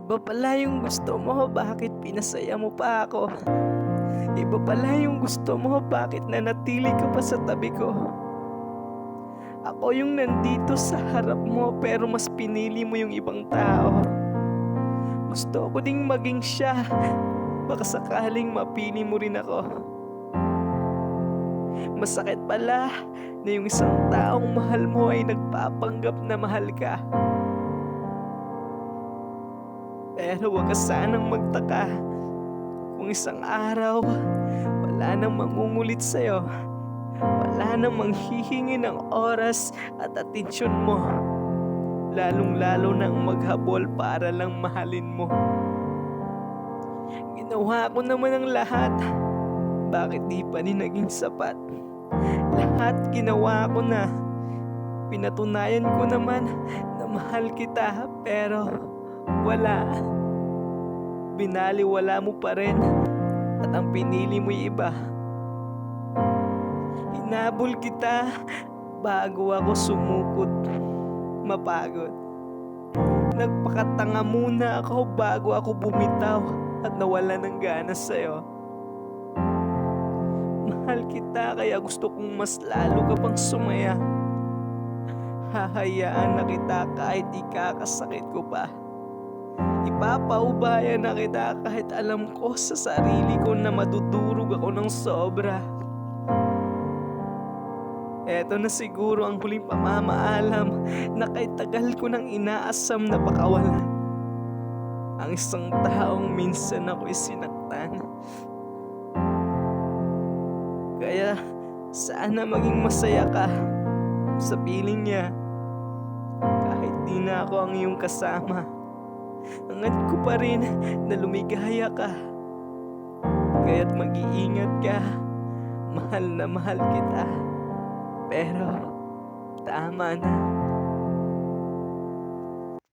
Iba pala yung gusto mo, bakit pinasaya mo pa ako? Iba pala yung gusto mo, bakit nanatili ka pa sa tabi ko? Ako yung nandito sa harap mo pero mas pinili mo yung ibang tao. Gusto ko ding maging siya, baka sakaling mapili mo rin ako. Masakit pala na yung isang taong mahal mo ay nagpapanggap na mahal ka. Pero wag ka sanang magtaka kung isang araw wala nang mangungulit sa'yo, wala nang manghihingi ng oras at atensyon mo, lalong-lalo nang maghabol para lang mahalin mo. Ginawa ko naman ang lahat, bakit di pa rin naging sapat? Lahat ginawa ko na, pinatunayan ko naman na mahal kita pero wala. Binaliwala mo pa rin at ang pinili mo'y iba. Hinabol kita bago ako sumukot, mapagod. Nagpakatanga muna ako bago ako bumitaw at nawala ng gana sa'yo. Mahal kita kaya gusto kong mas lalo ka pang sumaya. Hahayaan na kita kahit ikakasakit ko pa. Ipapaubaya na kita kahit alam ko sa sarili ko na madudurog ako ng sobra. Eto na siguro ang huling pamamaalam na kay tagal ko nang inaasam na pakawalan. Ang isang taong minsan ako'y sinaktan. Kaya sana maging masaya ka sa piling niya kahit di na ako ang iyong kasama. Hangad ko pa rin na lumigaya ka. Kaya't mag-iingat ka. Mahal na mahal kita. Pero tama na.